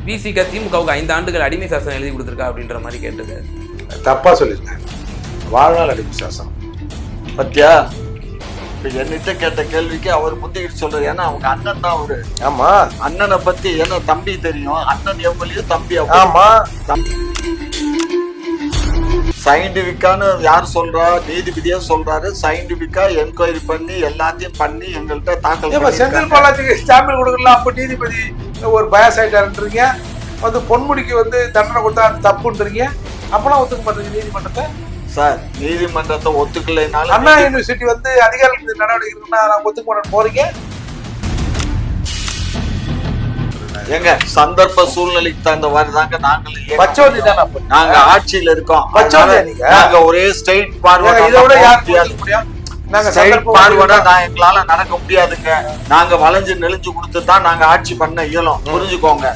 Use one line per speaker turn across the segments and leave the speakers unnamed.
விசிக திமுகவுக்கு 5 ஆண்டுகள் அடிமை சாசனம் எழுதி கொடுத்துருக்கா அப்படின்ற மாதிரி கேட்டிருக்காரு.
தப்பா சொல்லியிருக்கேன். வாழ்நாள் அடிமை சாசனம்
பத்தியா? இப்ப என்கிட்ட கேட்ட கேள்விக்கு அவர் முந்திக்கிட்டு சொல்றாரு. ஏன்னா அவங்க அண்ணன் தான் அவரு.
ஆமா,
அண்ணனை பத்தி ஏன்னா தம்பி தெரியும். அண்ணன் எவ்வளியும் தம்பி
ஆமா.
சயின்டிபிக்கான்னு யார் சொல்றா? நீதிபதியா சொல்றாரு. சயின்டிபிக்கா என்கொயரி பண்ணி எல்லாத்தையும் பண்ணி எங்கள்கிட்ட தாக்கல்.
செந்தில் பாலாஜிக்கு ஜாமீன் கொடுக்கலாம். அப்ப நீதிபதி ஒரு பயஸ் ஆயிட்டாருன்றீங்க. வந்து பொன்முடிக்கு வந்து தண்டனை கொடுத்தா அது தப்புன்றீங்க. அப்பெல்லாம் ஒத்துக்க மாட்டீங்க நீதிமன்றத்தை.
சார், நீதிமன்றத்தை ஒத்துக்கலைனால
அண்ணா யூனிவர்சிட்டி வந்து அதிகாரிகள் நடவடிக்கை இருக்குன்னா நான் ஒத்துக்க மாட்டேன் போறீங்க.
எங்க சந்தர்ப்ப சூழ்நிலைக்கு தகுந்த மாதிரி தாங்க நாங்கள்
பச்சோந்தி தானே.
நாங்க ஆட்சியில இருக்கோம்.
பச்சோந்தி
நாங்க ஒரே ஸ்ட்ரெயிட் பார்வர்ட்.
இதோட யார் முடியும்? நாங்க
ஸ்ட்ரெயிட் பார்வர்டா எங்களால நடக்க முடியாதுங்க. நாங்க வளைஞ்சு நெளிஞ்சு கொடுத்து தான் நாங்க ஆட்சி பண்ண இயலும். புரிஞ்சுக்கோங்க.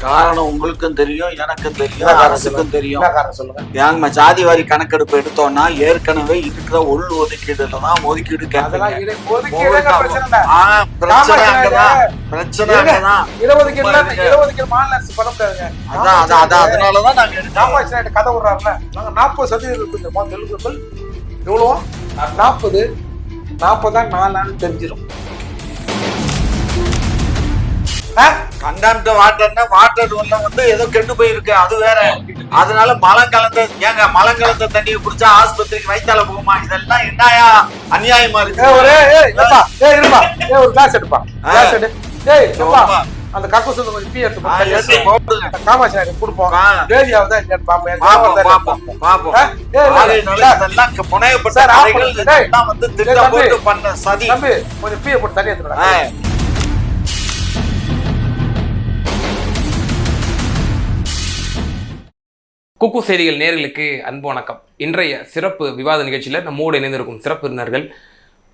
காரணம் உங்களுக்கும் தெரியும், எனக்கும் தெரியும், அரசுக்கும் தெரியும். ஏங்க ஜாதி வாரி கணக்கெடுப்பு எடுத்தோம்னா ஏற்கனவே இருக்கிற உள் ஒதுக்கீடுல தான் ஒதுக்கீடு அதனாலதான் நாங்க
கதை விடுறாருல. நாங்க 40% எவ்வளோ 40 தெரிஞ்சிடும்.
கண்டாம்ட வாட்டர் வந்து ஏதோ கெட்டு போயிருக்கு, அது வேற. அதனால மலம் கலந்த தண்ணியை குடிச்சா ஆஸ்பத்திரிக்கு வயிற்றால போகுமா? இதெல்லாம் என்னயா அநியாயமா இருக்கு.
ஒரு கிளாஸ் எடுப்பா. அந்த கக்கூஸ் கொஞ்சம் டீ எடுத்து காமாட்சி கொடுப்போம்.
பண்ண சதி.
கொஞ்சம் டீயை போட்டு தண்ணி எடுத்துக்கலாம்.
குக்கு செய்திகள் நேயர்களுக்கு அன்பு வணக்கம். இன்றைய சிறப்பு விவாத நிகழ்ச்சியில் நம்மோடு இணைந்திருக்கும் சிறப்பு விருந்தினர்கள்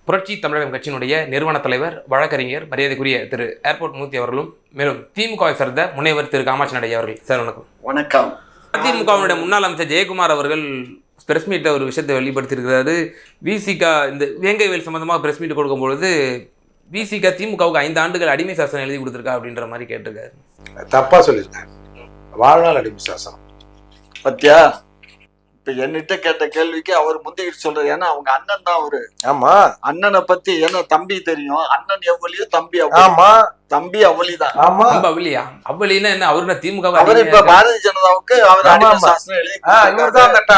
புரட்சி தமிழகம் கட்சியினுடைய நிறுவன தலைவர், வழக்கறிஞர், மரியாதைக்குரிய திரு ஏர்போர்ட் மூர்த்தி அவர்களும், மேலும் திமுகவை சேர்ந்த முனைவர் திரு காமாட்சி நடை அவர்கள். சார் வணக்கம்.
வணக்கம்.
அதிமுகவினுடைய முன்னாள் அமைச்சர் ஜெயக்குமார் அவர்கள் பிரஸ் மீட்டை ஒரு விஷயத்தை வெளிப்படுத்தியிருக்கிறாரு. விசிக இந்த வேங்கை வேல் சம்பந்தமாக பிரஸ் மீட் கொடுக்கும்பொழுது விசிக திமுகவுக்கு 5 ஆண்டுகள் அடிமை சாசனம் எழுதி கொடுத்துருக்கா அப்படின்ற மாதிரி கேட்டிருக்காரு.
தப்பா சொல்லியிருக்காரு. வாழ்நாள் அடிமை சாசனம்
பத்தியா? இப்ப என்கிட்ட கேட்ட கேள்விக்கு அவர் முந்திக்கிட்டு சொல்றாரு. ஏன்னா அவங்க அண்ணன் தான் அவரு.
ஆமா,
அண்ணனை பத்தி ஏன்னா தம்பி தெரியும். அண்ணன் எவ்வளியும் தம்பி
ஆமா,
தம்பி அவ்வளிதான்.
ஆமா,
அவ்வளியா? அவ்வளின்னா என்ன? அவரு திமுக
அவர் இப்ப பாரதிய ஜனதாவுக்கு அவர் அடிமை சாசனம் எழுதி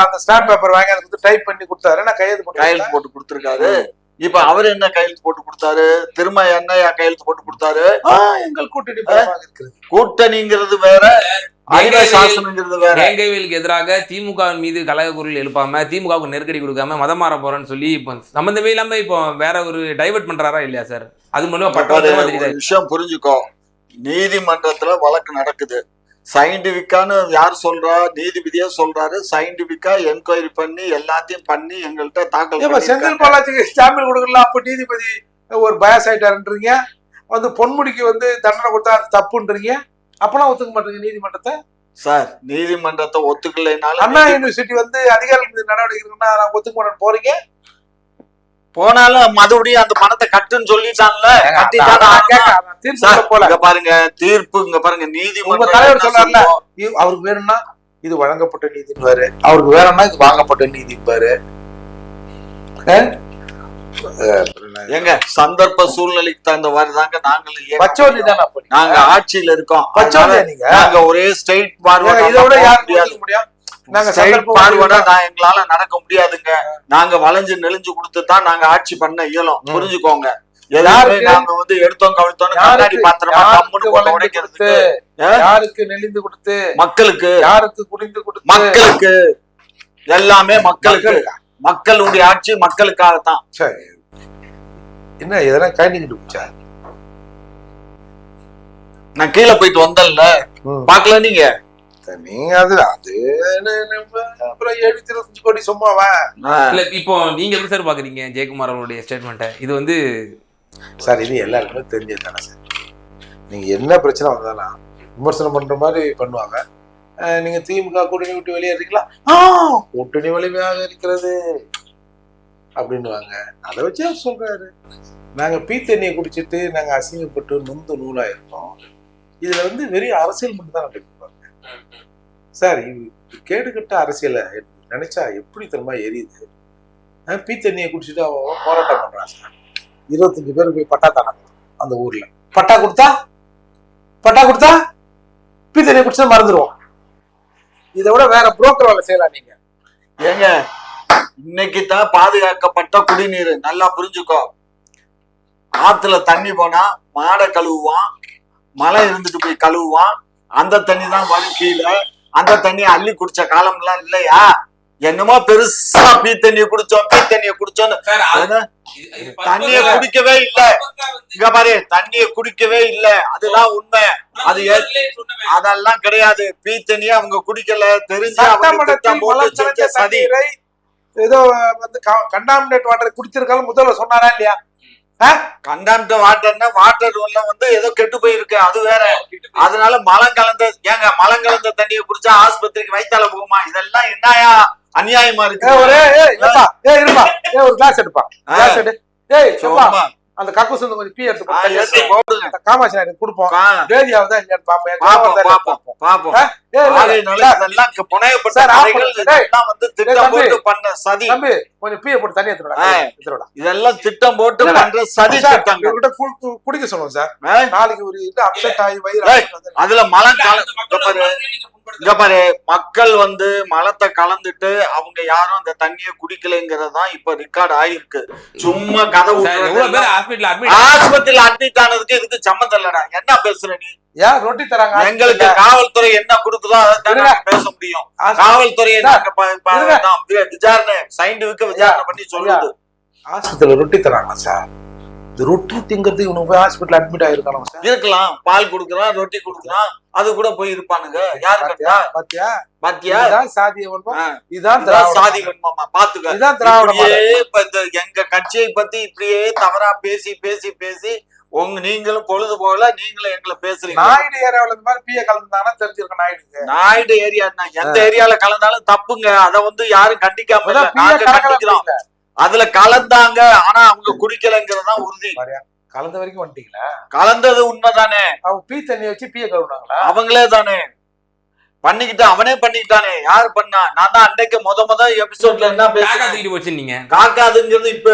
அந்த ஸ்டாம்ப் பேப்பர் வாங்கி அதை டைப் பண்ணி கொடுத்தாரு. நான்
கையெழுத்து போட்டு கொடுத்துருக்காரு. இப்ப அவர் என்ன கையெழுத்து போட்டு கொடுத்தாரு? திரும்ப என்ன கையெழுத்து போட்டு கொடுத்தாரு?
எங்கள் கூட்டணி
கூட்டணிங்கிறது வேற,
வேங்கைவேலுக்கு எதிராக திமுக மீது கலக குரல் எழுப்பாம, திமுகவுக்கு நெருக்கடி கொடுக்காம, மதம் மாற போறேன்னு சொல்லி இப்போ சம்பந்தமே இல்லாம இப்போ வேற ஒரு டைவர்ட் பண்றாரா இல்லையா சார்? அது மூலமா
விஷயம் புரிஞ்சுக்கோ. நீதிமன்றத்துல வழக்கு நடக்குது. சயின்டிபிக்கான்னு யார் சொல்றா? நீதிபதியா சொல்றாரு. சயின்டிபிக்கா என்கொயரி பண்ணி எல்லாத்தையும் பண்ணி எங்கள்கிட்ட தாக்கல்.
செந்தில் பாலாஜிக்கு ஜாமீன் கொடுக்கலாம். அப்ப நீதிபதி ஒரு பயஸ் ஆயிட்டாருன்றீங்க. வந்து பொன்முடிக்கு வந்து தண்டனை கொடுத்தா அது தப்புன்றீங்க. அப்பெல்லாம் ஒத்துக்க மாட்டீங்க நீதிமன்றத்தை.
சார், நீதிமன்றத்தை ஒத்துக்கலைனால
அண்ணா யூனிவர்சிட்டி வந்து அதிகாரிகள் நடவடிக்கை இருக்குன்னா நான் ஒத்துக்க மாட்டேன் போறீங்க.
போனாலும் மறுபடியும் அந்த பணத்தை கட்டுன்னு சொல்லிட்டான்ல. பாருங்க தீர்ப்பு, இங்க பாருங்க. நீதிமன்ற
தலைவர் சொல்றாருல, அவருக்கு வேணும்னா இது வழங்கப்பட்ட நீதிபாரு, அவருக்கு வேணும்னா இது வாங்கப்பட்ட நீதிபாரு.
எங்க சந்தர்ப்ப சூழ்நிலைக்கு தகுந்த மாதிரி தாங்க
நாங்கள்
நாங்க ஆட்சியில இருக்கோம்.
நாங்க
ஒரே ஸ்ட்ரெயிட் பார்வர்ட்.
இதோட யார் முடியும்?
நாங்க ஸ்ட்ரெயிட் பார்வர்டா எங்களால நடக்க முடியாதுங்க. நாங்க வளைஞ்சு நெளிஞ்சு கொடுத்து தான் நாங்க ஆட்சி பண்ண இயலும். புரிஞ்சுக்கோங்க. நாங்க வந்து எடுத்தோம் கவிழ்த்தோம் கண்ணாடி பாத்திரமா கம்முன்னு போல உடைக்கிறதுக்கு.
யாருக்கு நெளிந்து கொடுத்து?
மக்களுக்கு.
யாருக்கு குடிந்து கொடுத்து?
மக்களுக்கு. எல்லாமே மக்களுக்கு. மக்களுடைய ஆட்சி மக்களுக்காகத்தான்.
சரி, என்ன இதெல்லாம் கைண்டிக்கிட்டு போச்சா?
நான் கீழே போயிட்டு வந்தேன்ல, பாக்கல நீங்க?
நீங்க அது அப்புறம் 75 கோடி சும்மாவா?
இல்ல, இப்போ நீங்க எப்படி சார் பாக்குறீங்க ஜெயக்குமார் அவருடைய ஸ்டேட்மெண்ட்டை? இது வந்து
சார், இது எல்லாருக்குமே தெரிஞ்சது தானே சார். நீங்க என்ன பிரச்சனை வந்தாலும் விமர்சனம் பண்ற மாதிரி பண்ணுவாங்க. நீங்க திமுக கூட்டணி விட்டு வெளியேறீங்களா? கூட்டணி வலிமையாக இருக்கிறது அப்படின்னுவாங்க. அதை வச்சு அவர் சொல்றாரு, நாங்க பீ தண்ணியை குடிச்சிட்டு நாங்க அசிங்கப்பட்டு நொந்து நூலாயிருக்கோம். இதுல வந்து வெறும் அரசியல் மட்டும் தான் நடக்குவாங்க சார். இது கேடுகட்ட அரசியலை நினைச்சா எப்படி தெரியுமா எரியுது. பீ தண்ணியை குடிச்சிட்டு அவன் போராட்டம் பண்றான் சார். 25 பேர் போய் பட்டா தராங்க அந்த ஊர்ல. பட்டா கொடுத்தா பீ தண்ணியை குடிச்சா மறந்துடுவோம். இதை விட வேற புரோக்கர் வேலை செய்யலாம் நீங்க.
ஏங்க இன்னைக்கு தான் பாதுகாக்கப்பட்ட குடிநீர், நல்லா புரிஞ்சுக்கோ. ஆத்துல தண்ணி போனா மாடை கழுவுவான், மழை இருந்துட்டு போய் கழுவுவான், அந்த தண்ணி தான் வரும் கீழே. அந்த தண்ணியை அள்ளி குடிச்ச காலம் எல்லாம் இல்லையா? என்னமோ பெருசா பீ தண்ணியை குடிச்சோன்னு தண்ணிய குடிக்கவே இல்ல. இங்க பாரு, தண்ணிய குடிக்கவே இல்ல, அதுதான் உண்மை. அது அதெல்லாம் கிடையாது. பீ தண்ணிய அவங்க குடிக்கல, தெரிஞ்சு சதி.
ஏதோ வந்து கண்டாமினேட் வாட்டர் குடிச்சிருக்காலும் முதல்ல சொன்னாரா இல்லையா?
கண்டாமினேட் வாட்டர்னா வாட்டர் வந்து ஏதோ கெட்டு போயிருக்கு, அது வேற. அதனால மலம் கலந்த தண்ணியை குடிச்சா ஆஸ்பத்திரிக்கு வயித்தால போகுமா? இதெல்லாம் என்னயா அநியாயமா இருக்கு.
ஒரு கிளாஸ் எடுப்பா, அந்த கக்கூஸ் கொஞ்சம் பீ எடுத்து போடுங்க. காமாட்சி நாயுடு கொடுப்போம். வேதியாவதான் இல்லையான்னு பாப்போம். கொஞ்சம் பீயை போட்டு தண்ணி எடுத்துடா. இதெல்லாம் திட்டம் போட்டு பண்ற சதி திட்டம். குடிக்க சொல்லுவோம் சார். நாளைக்கு ஒரு இது அப்செட் ஆகி வயிறு அதுல மலம் இங்க பாரு, மக்கள் வந்து மலத்தை கலந்துட்டு அவங்க யாரும் அந்த தண்ணியை குடிக்கலைங்கிறதான் இப்ப ரெக்கார்ட் ஆயிருக்கு. சும்மா கதை ஆஸ்பத்திரியில அட்மிட் ஆனதுக்கு இதுக்கு சம்மந்தம் இல்லடா. என்ன பேசுற நீ? ஏன் ரொட்டி தராங்க?
எங்களுக்கு காவல்துறை என்ன கொடுக்குதோ அதை பேச முடியும். காவல்துறையை விசாரணை சயின்டிபிக்க விசாரணை பண்ணி சொல்லுது.
ஆஸ்பத்திரியில ரொட்டி தராங்க சார். ரொட்டி திங்கிறது இவனுக்கு போய் ஹாஸ்பிட்டல் அட்மிட் ஆயிருக்கானோ சார்?
இருக்கலாம். பால் குடுக்குறான், ரொட்டி குடுக்குறான், அது கூட போய் இருப்பானுங்க. யாரு கட்டா? பாத்தியா?
இதான் சாதி வன்மம், இதான்
சாதி வன்மமா பாத்துக்க.
இதான் திராவிட.
எங்க கட்சியை பத்தி இப்படியே தவறா பேசி பேசி பேசி நீங்களும் பொழுது போகல, நீங்களும் எங்களை பேசுறீங்க.
நாயுடு ஏரியாவில இந்த மாதிரி பீய கலந்தாங்கன்னா தெரிஞ்சிருக்க.
நாயுடு ஏரியான்னா எந்த ஏரியால கலந்தாலும் தப்புங்க. அதை வந்து யாரும் கண்டிக்காம கண்டிக்கிறோம். அதுல கலந்தாங்க, ஆனா அவங்க குடிக்கலங்கிறதுதான் உறுதி.
கலந்த வரைக்கும் வந்துட்டீங்களா?
கலந்தது உண்மைதானே.
அவங்க பீ தண்ணி வச்சு பீய கழுவுனாங்களா?
அவங்களே தானே பண்ணிக்கிட்டு, அவனே பண்ணிக்கிட்டானே. யாரு பண்ணா? நான் தான் அன்னைக்கு முத எபிசோட்ல என்ன
பேசுறீங்க?
காக்காதுங்கிறது இப்ப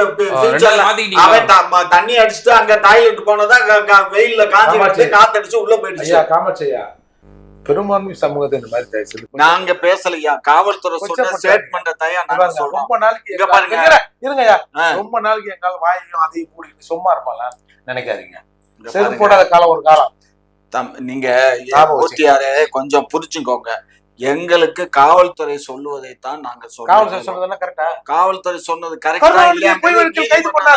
அவன் தண்ணி அடிச்சுட்டு அங்க டாய்லெட் போனதான் வெயில்ல காஞ்சி காத்தடிச்சு உள்ள போயிடுச்சு.
காமச்சையா, பெரும்பான்மை சமூகத்தை இந்த மாதிரி
நாங்க பேசலையா? காவல்துறை சொன்ன ஸ்டேட்மெண்ட் தயா நாங்க சொல்றோம்.
ரொம்ப நாளைக்கு
இங்க பாருங்க,
இருங்கய்யா, ரொம்ப நாளைக்கு எங்கால வாயையும் அதையும் கூடிட்டு சும்மா இருப்பாங்க நினைக்காதீங்க. செருப்பு போடாத காலம் ஒரு காலம்.
நீங்க ஊட்டியாரே கொஞ்சம் புரிச்சுக்கோங்க. எங்களுக்கு காவல்துறை சொல்லுவதைத்தான் நாங்க சொல்றோம்.
காவல்துறை சொன்னதெல்லாம் கரெக்டா?
காவல்துறை சொன்னது கரெக்டா இல்லையா?
காவல்துறை கைது பண்ணா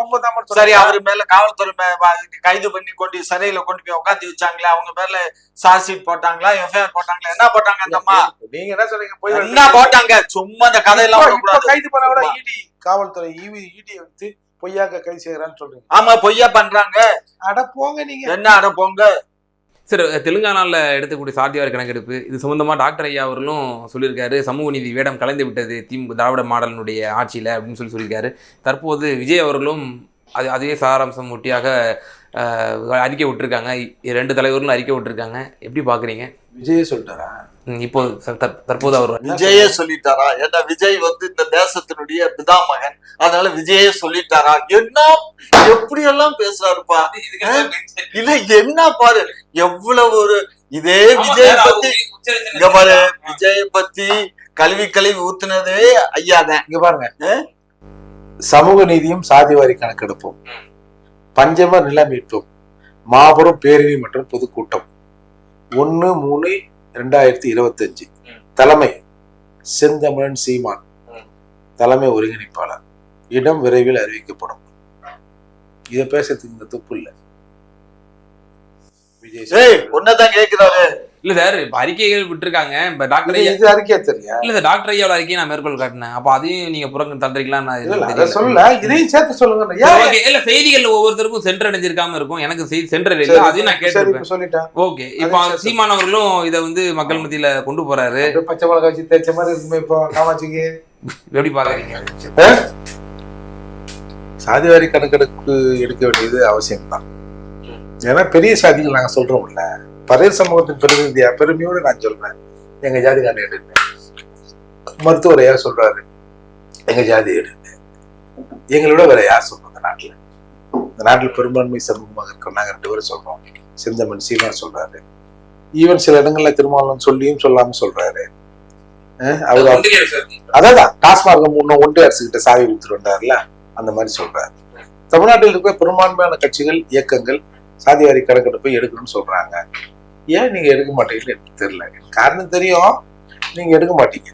உண்மைதான்.
சரி, அவர் மேல காவல்துறை கைது பண்ணி கொண்டு சிறையில கொண்டு போய் உட்காந்து வச்சாங்களா? அவங்க மேல சார்ஜ் ஷீட் போட்டாங்களா? எஃப்ஐஆர் போட்டாங்களா? என்ன போட்டாங்க? அந்த அம்மா
நீங்க என்ன சொல்றீங்க?
என்ன போட்டாங்க? சும்மா இந்த கதையெல்லாம்
கைது பண்ண விட இடி காவல்துறை இடி வச்சு பொய்யாக கைது செய்யறான்னு சொல்றீங்க.
ஆமா, பொய்யா பண்றாங்க.
அட போங்க நீங்க.
என்ன அட போங்க.
சரி, தெலுங்கானாவில் எடுத்துக்கூடிய சாதிவாரி கணக்கெடுப்பு இது சம்பந்தமாக டாக்டர் ஐயா அவர்களும் சொல்லியிருக்காரு. சமூக நீதி வேடம் கலந்து விட்டது திராவிட மாடலினுடைய ஆட்சியில் அப்படின்னு சொல்லியிருக்காரு. தற்போது விஜய் அவர்களும் அதுவே சாராம்சம் ஒட்டியாக அறிக்கை விட்டுருக்காங்க. 2 தலைவர்களும் அறிக்கை விட்டுருக்காங்க. எப்படி பார்க்குறீங்க?
விஜயே சொல்லிட்டாரா?
இப்போ தற்போது அவர்
விஜயே சொல்லிட்டாரா? ஏன்னா விஜய் வந்து இந்த தேசத்தினுடைய பிதாமகன், அதனால விஜயே சொல்லிட்டாரா? என்ன எப்படி எல்லாம் பேசுறாருப்பா. இல்ல என்ன பாரு, எவ்வளவு ஒரு இதே விஜய் பத்தி இங்க பாரு, விஜய பத்தி கல்வி ஊத்துனதே ஐயாதான்.
இங்க பாருங்க, சமூக நீதியும் சாதிவாரி கணக்கெடுப்போம், பஞ்சம நில மீட்பும், மாபெரும் பேரணி மற்றும் பொதுக்கூட்டம் 1/3/2025. தலைமை செந்தமிழன் சீமான், தலைமை ஒருங்கிணைப்பாளர். இடம் விரைவில் அறிவிக்கப்படும். இதை பேசுறதுக்கு இந்த துப்பு இல்ல.
விஜய் ஒன்னதான் கேக்குறாரு.
இல்ல சார், இப்ப அறிக்கைகள் விட்டுருக்காங்க. இப்ப டாக்டர்
இது அறிக்கையா தெரியா?
இல்ல சார், டாக்டர் ஐயாவோட அறிக்கையை நான் மேற்கொள் காட்டினேன். அப்ப அதையும் நீங்க புறங்க தந்துறீங்களா?
சொல்ல இதையும் சேர்த்து சொல்லுங்க.
இல்ல, செய்திகள் ஒவ்வொருத்தருக்கும் சென்றடைஞ்சிருக்காம இருக்கும். எனக்கு செய்தி சென்றடையில, அதையும் நான் கேட்டு சொல்லிட்டேன். ஓகே, இப்ப சீமான் அவர்களும் இதை வந்து மக்கள் மத்தியில கொண்டு போறாரு.
பச்சை மிளகா வச்சு தேய்ச்ச மாதிரி இருக்குமே இப்போ காமாட்சிக்கு.
எப்படி பாக்குறீங்க?
சாதிவாரி கணக்கெடுப்பு எடுக்க வேண்டியது அவசியம்தான். ஏன்னா பெரிய சாதிகள் நாங்க சொல்றோம்ல, பரையர் சமூகத்தின் பிரதிநிதியா பெருமையோடு நான் சொல்றேன், எங்க ஜாதிக்கான எடுங்க. மருத்துவர் யார் சொல்றாரு, எங்க ஜாதி எடுங்க. எங்களோட வேற யார் சொல்றோம்? இந்த நாட்டில் பெரும்பான்மை சமூகமாக இருக்கிறோம் நாங்க 2 பேரும் சொல்றோம். செந்தமன் சீமான் சொல்றாரு, ஈவன் சில இடங்கள்ல திருமாவளவன் சொல்லியும் சொல்லாம சொல்றாரு. அவரு அதான் டாஸ்மார்க் ஒன்றிய அரசு கிட்ட சாவி கொடுத்துட்டு வந்தாருல, அந்த மாதிரி சொல்றாரு. தமிழ்நாட்டில் இருக்கிற பெரும்பான்மையான கட்சிகள் இயக்கங்கள் சாதிவாரி கணக்கெடுப்பை எடுக்கணும்னு சொல்றாங்க. ஏன் நீங்க எடுக்க மாட்டீங்கன்னு எனக்கு தெரியல. காரணம் தெரியும், நீங்க எடுக்க மாட்டீங்க.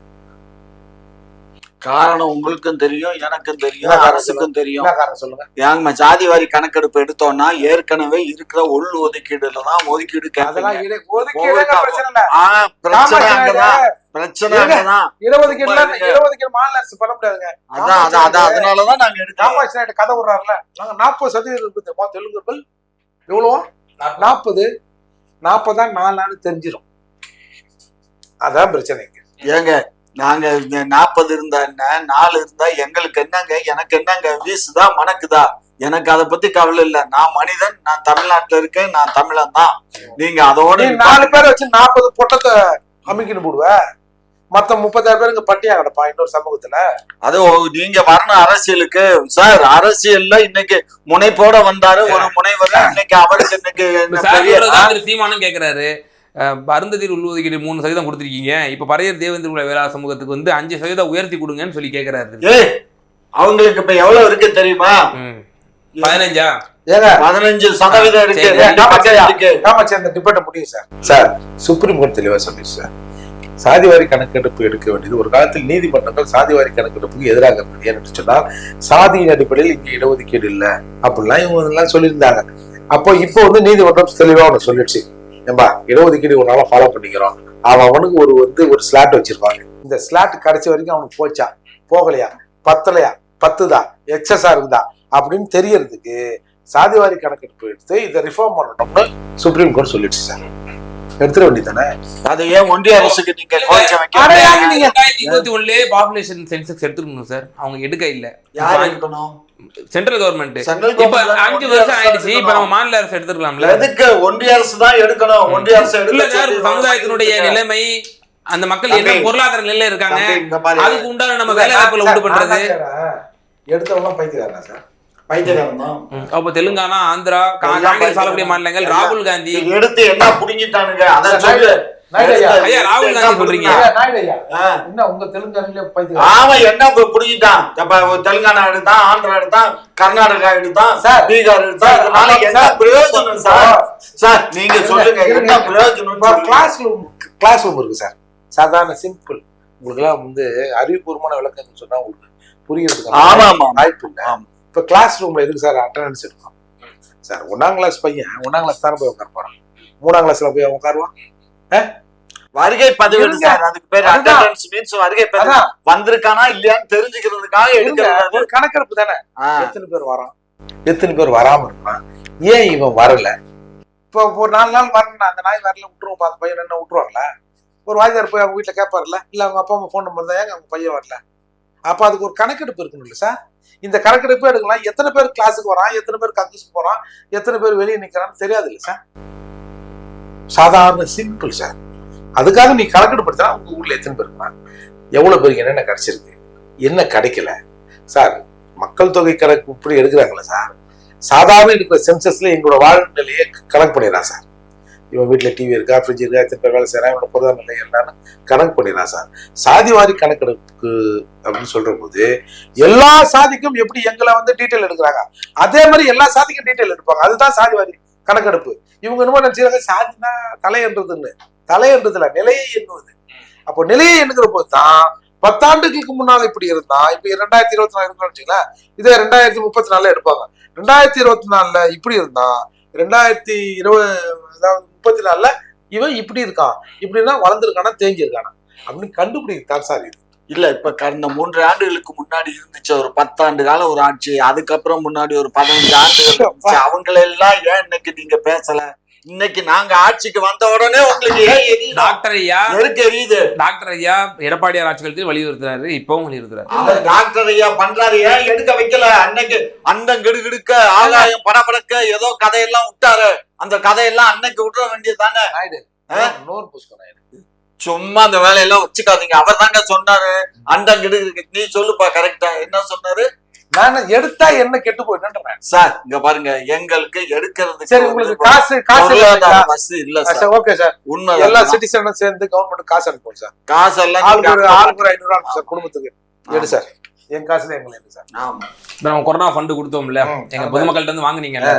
காரணம் உங்களுக்கும் தெரியும், எனக்கும் தெரியும், அரசுக்கும் தெரியும்.
சொல்லுங்க.
ஏங்க ஜாதிவாரி கணக்கெடுப்பு எடுத்தோம்னா ஏற்கனவே இருக்கிற உள் ஒதுக்கீடுலதான் ஒதுக்கீடு பிரச்சனை அங்கதான். அதனாலதான் நாங்க
எடுக்கிறோம். கதை விடுறாருல, நாங்க 40% தெலுங்குகள் எவ்வளவோ 40 4 தெரிஞ்சிடும். அதான் பிரச்சனை.
ஏங்க நாங்க 40 இருந்தா என்ன, 4 இருந்தா எங்களுக்கு என்னங்க, எனக்கு என்னங்க, வீசுதா மணக்குதா, எனக்கு அதை பத்தி கவலை இல்ல. நான் மனிதன், நான் தமிழ்நாட்டுல இருக்கேன், நான் தமிழன் தான். நீங்க அதோட
4 பேரை வச்சு 40 பொட்டத்தை அமைக்கின்னு போடுவ, மத்த 36 பேருக்கு பட்டியா கிடப்பா இன்னொரு சமூகத்துல.
அது நீங்க வரணும் அரசியலுக்கு சார். அரசியல்ல இன்னைக்கு முனைப்போட வந்தாரு ஒரு முனைவர். இன்னைக்கு அவருக்கு இன்னைக்கு
சீமானும் கேக்குறாரு, அருந்ததியர் உள்ஒதுக்கீடு 3% கொடுத்துருக்கீங்க, இப்ப பரையர் தேவேந்திர வேளா சமூகத்துக்கு 5% உயர்த்தி கொடுங்கன்னு சொல்லி கேக்குறாரு.
அவங்களுக்கு இப்ப எவ்வளவு இருக்கு தெரியுமா? 15%
இருக்கு. முடியும் சார். சார் சுப்ரீம் கோர்ட் தெளிவா சொல்லிச்சு சார், சாதிவாரி கணக்கெடுப்பு எடுக்க வேண்டியது. ஒரு காலத்தில் நீதிமன்றங்கள் சாதிவாரி கணக்கெடுப்புக்கு எதிராக இருந்தது. ஏன்னு சொன்னால் சாதியின் அடிப்படையில் இங்க இடஒதுக்கீடு இல்லை அப்படிலாம் இவங்க எல்லாம் சொல்லியிருந்தாங்க. அப்போ இப்போ நீதிமன்றம் தெளிவா ஒன்று சொல்லிடுச்சு, ஏம்பா இடஒதுக்கீடு ஒரு நாளா ஃபாலோ பண்ணிக்கிறோம். அவனுக்கு ஒரு ஸ்லாட் வச்சிருப்பாங்க. இந்த ஸ்லாட் கடைசி வரைக்கும் அவனுக்கு போச்சா போகலையா, பத்தலையா, 10 எக்ஸஸா இருக்குதா அப்படின்னு தெரியறதுக்கு சாதிவாரி கணக்கெடுப்பு எடுத்து இதை ரிஃபார்ம் பண்ணணும்னு சுப்ரீம் கோர்ட் சொல்லிடுச்சு சார். எடுத்துட வேண்டியதானே.
அது ஏன் ஒன்றிய அரசுக்கு நீங்க
2021 பாப்புலேஷன் சென்சஸ் எடுத்துக்கணும் சார். அவங்க எடுக்க இல்ல.
யார் எடுக்கணும்?
Central government. இப்ப 5 வருஷம் ஆயிடுச்சு. இப்ப நம்ம மாநில அரசு எடுத்துக்கலாம்ல.
எதுக்கு ஒன்றிய அரசு தான் எடுக்கணும்? ஒன்றிய அரசு எடுக்கல.
சமுதாயத்தினுடைய நிலைமை, அந்த மக்கள் என்ன பொருளாதார நிலையில இருக்காங்க, அதுக்கு உண்டான நம்ம வேலை வாய்ப்புல உண்டு பண்றது.
எடுத்தவங்க பைத்தியக்காரனா சார்?
பைத்தியக்காரன் தான்.
அப்ப தெலுங்கானா, ஆந்திரா, காங்கிரஸ் ஆளக்கூடிய மாநிலங்கள் ராகுல் காந்தி
எடுத்து என்ன புடிங்கிட்டானுங்க அத சொல்லு.
ராகுல் காந்தி சொல்றீங்க
என்ன உங்க தெலுங்கானால பைத்தியம்?
அவன் என்ன புடிங்கிட்டான்? தெலுங்கானா எடுத்தான், ஆந்திரா எடுத்தான், கர்நாடகா எடுத்தான், பீகார் எடுத்தான். இதனால என்ன பிரயோஜனம் சார்? சார் நீங்க சொல்லுங்க, என்ன பிரயோஜனம்?
கிளாஸ் ரூம் இருக்கு சார், சாதாரண சிம்பிள். உங்களுக்கு எல்லாம் அறிவுபூர்வமான விளக்கங்கள் சொன்னா உங்களுக்கு புரியறதுக்கு வாய்ப்பு இல்லை. இப்ப கிளாஸ் ரூம்ல எதுக்கு சார் அட்டெண்டன்ஸ் எடுக்கும் சார்? 1ஆம் கிளாஸ் பையன் 1ஆம் கிளாஸ் தானே போய் உட்கார போறான், 3ஆம் கிளாஸ்ல போய் உட்காருவான்.
வருகை பதிவு சார், அதுக்கு பேர் அட்டெண்டன்ஸ் மீன்ஸ் வருகை பதிவு. வந்திருக்கானா இல்லையான்னு தெரிஞ்சுக்கிறதுக்காக எடுக்கிறது
ஒரு கணக்கெடுப்பு தானே. எத்தனை பேர் வரான், எத்தனை பேர் வராம இருக்கான், ஏன் இவன் வரல? இப்போ ஒரு 4 நாள் வரணும், அந்த நாய் வரல விட்டுருவோம், அந்த பையன் என்ன விட்டுருவாங்கல்ல? ஒரு வாத்தியார் போய் அவங்க வீட்டுல கேட்பாருல, இல்ல அவங்க அப்பா அம்மா போன் நம்பர் தான், ஏங்க அவங்க பையன் வரல? அப்ப அதுக்கு ஒரு கணக்கெடுப்பு இருக்கணும் இல்ல சார்? இந்த கணக்கெடுப்பு எடுக்கலாம். எத்தனை பேர் கிளாஸுக்கு வரான், எத்தனை பேர் கம்யூனிஸ்ட் போறான், எத்தனை பேர் வெளியே நிக்கிறான்னு தெரியாது இல்ல சார்? சாதாரண சிம்பிள் சார். அதுக்காக நீ கணக்கெடுப்படுத்தினா உங்க ஊர்ல எத்தனை பேர் இருக்கிறாங்க, எவ்வளவு பேருக்கு என்னென்ன கிடைச்சிருக்கு, என்ன கிடைக்கல சார்? மக்கள் தொகை கணக்கு இப்படி எடுக்கிறாங்களா சார்? சாதாரண இருக்கிற சென்சஸ்ல எங்களோட வாழ்நிலையை கணக்கு பண்ணிடுறான் சார். இவன் வீட்டுல டிவி இருக்கா, ஃப்ரிட்ஜ் இருக்கா, எத்தனை பேர் வேலை செய்யறான், இவனோட பொருளாதார நிலை என்னன்னு கணக்கு பண்ணிடுறான் சார். சாதிவாரி கணக்கெடுப்பு அப்படின்னு சொல்ற போது எல்லா சாதிக்கும் எப்படி எங்களை டீட்டெயில் எடுக்கிறாங்க, அதே மாதிரி எல்லா சாதிக்கும் டீட்டெயில் எடுப்பாங்க. அதுதான் சாதிவாரி கணக்கெடுப்பு. இவங்க என்ன நினைச்சாங்க, சாதினா தலையன்றதுன்னு. தலையன்றதுல நிலையை எண்ணுவது. அப்போ நிலையை எண்ணுகிற போது தான் 10 ஆண்டுகளுக்கு முன்னால இப்படி இருந்தா, இப்ப 2024 இருக்குன்னு வச்சுங்களேன், இதே 2034 எடுப்பாங்க. 2024 இப்படி இருந்தா 2034 இவன் இப்படி இருக்கான், இப்படின்னா வளர்ந்துருக்கானா தேஞ்சிருக்கானா அப்படின்னு கண்டுபிடித்தான் சார் இது.
இல்ல இப்ப கடந்த 3 ஆண்டுகளுக்கு முன்னாடி இருந்துச்சு ஒரு 10 ஆண்டு காலம் ஒரு ஆட்சி, அதுக்கப்புறம் முன்னாடி ஒரு 15 ஆண்டுகள் அவங்களெல்லாம் ஏன் இன்னைக்கு நீங்க பேசல? இன்னைக்கு நாங்க ஆட்சிக்கு வந்த உடனே உங்களுக்கு ஏன் எரியுது?
டாக்டர் ஐயா
எதுக்கு எரியுது?
டாக்டர் ஐயா எடப்பாடியார் ஆட்சி காலத்தில் வலியுறுத்துறாரு, இப்பவும் வலியுறுத்துறாரு.
அவர் டாக்டர் ஐயா பண்றாரு, ஏன் எடுக்க வைக்கல? அன்னைக்கு அண்டம் கிடுகிடுக்க ஆகாயம் படபடக்க ஏதோ கதையெல்லாம் விட்டாரு. அந்த கதையெல்லாம் அன்னைக்கு விட்டுற வேண்டியது தானே.
நூறு புஷ்கம் நாயுடு.
சும்மா அந்த வேலையெல்லாம் வச்சுக்காதீங்க. அவர் தாங்க சொன்னாரு அண்டம் கிடுகிடுக்கு. நீ சொல்லுப்பா கரெக்டா என்ன சொன்னாரு?
நான் எடுத்தா என்ன கெட்டு போயிட்டேன்
சார். இங்க பாருங்க, எங்களுக்கு எடுக்கிறதுக்கு
சரி உங்களுக்கு காசு
பஸ் இல்ல சார்.
ஓகே சார்,
உண்மை
எல்லா சிட்டிசனும் சேர்ந்து கவர்மெண்ட் காசு அனுப்பும் சார்.
காசு எல்லாம்
ஆளுக்கு ஒரு 500 அனுப்பும் சார் குடும்பத்துக்கு. எடு சார், என் காசுல எங்களுக்கு எடு சார்.
ஆமா,
நம்ம கொரோனா ஃபண்டு கொடுத்தோம்ல, எங்க பொதுமக்கள்கிட்ட இருந்து வாங்குனீங்கல்ல,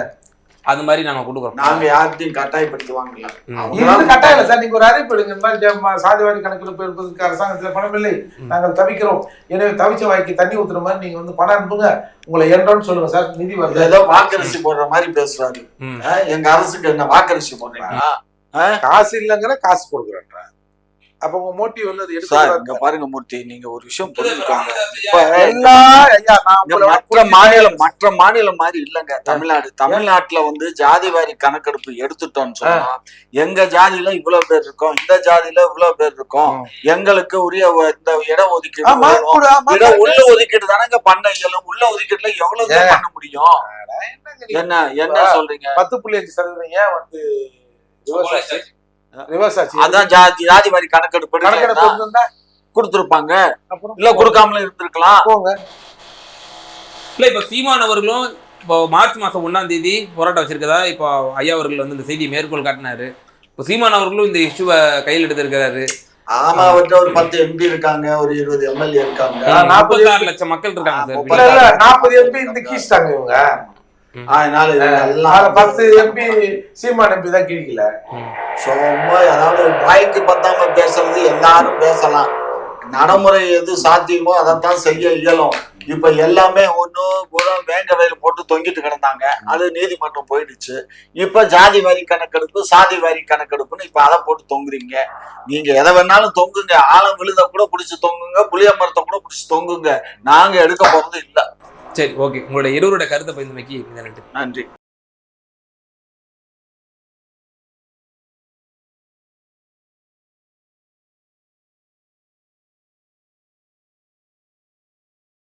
அது மாதிரி நாங்க கொடுக்குறோம்.
நாங்க யார்ட்டையும் கட்டாயப்படுத்தி வாங்கல.
இது கட்டாயம் இல்லை சார். நீங்க ஒரு அறிவிப்பு எடுங்க, இந்த மாதிரி சாதிவாரி கணக்கெடுப்பு இருப்பதற்கு அரசாங்கத்துல பணம் இல்லை, நாங்கள் தவிக்கிறோம், எனவே தவிச்ச வாய்க்கு தண்ணி ஊத்துற மாதிரி நீங்க வந்து பணம் அனுப்புங்க, உங்களை என்றோன்னு சொல்லுங்க சார். நிதி வருது.
ஏதோ வாக்கரிசி போடுற மாதிரி பேசுறாரு. எங்க அரசுக்கு என்ன வாக்கரிசி போடுறீங்களா?
காசு இல்லைங்கிற காசு கொடுக்குறேன். அப்ப உங்க மோட்டிவ் வந்து அது
சார். இங்க பாருங்க மூர்த்தி, நீங்க ஒரு விஷயம் புரிஞ்சுக்கோங்க. மற்ற மாநிலம் மாதிரி இல்லங்க தமிழ்நாடு. தமிழ்நாட்டுல வந்து ஜாதிவாரி கணக்கெடுப்பு எடுத்துட்டோம்னு சொன்னா, எங்க ஜாதியில இவ்வளவு பேர் இருக்கோம், இந்த ஜாதியில இவ்வளவு பேர் இருக்கோம், எங்களுக்கு உரிய இந்த இட ஒதுக்கீடு உள்ள ஒதுக்கீடு தானங்க பண்ண இயலும். உள்ள ஒதுக்கீடுல எவ்வளவு பண்ண முடியும்? என்ன சொல்றீங்க?
10.5% ஏன் வந்து
அதான் ஜாதி வாரி கணக்கெடுப்பு கொடுத்திருப்பாங்க, இல்ல கொடுக்காமல இருந்திருக்கலாம்.
இல்ல இப்ப சீமான் அவர்களும் இப்போ மார்ச் மாசம் 1ஆம் தேதி போராட்டம் வச்சிருக்கதா இப்போ ஐயா அவர்கள் வந்து இந்த செய்தி மேற்கோள் காட்டினாரு. இப்போ சீமான் அவர்களும் இந்த இஷ்யூவை கையில் எடுத்திருக்கிறாரு.
ஆமா, அவர்கிட்ட ஒரு 10 MP இருக்காங்க, ஒரு 20 MLA இருக்காங்க,
46 லட்சம் மக்கள் இருக்காங்க சார்.
40 MP இந்த கீஸ்டாங்க இவங்க.
அதனால
10 MP சீமான் MP தான் கிழிக்கல.
சும்மா அதாவது வாய்க்கு பத்தாம பேசுறது எல்லாரும் பேசலாம். நடைமுறை எது சாத்தியமோ அதைத்தான் செய்ய இயலும். இப்ப எல்லாமே ஒன்னும் வேங்க வயல போட்டு தொங்கிட்டு கிடந்தாங்க, அது நீதிமன்றம் போயிடுச்சு. இப்ப ஜாதி வாரி கணக்கெடுப்பு, சாதி வாரி கணக்கெடுப்புன்னு இப்ப அதை போட்டு தொங்குறீங்க. நீங்க எதை வேணாலும் தொங்குங்க, ஆழம் விழுத கூட பிடிச்சு தொங்குங்க, புளிய மரத்தை கூட பிடிச்சு தொங்குங்க, நாங்க எடுக்க போறது இல்ல.
சரி, ஓகே. உங்களுடைய இருவருடைய கருத்தை பகிர்ந்தமைக்கு நன்றி.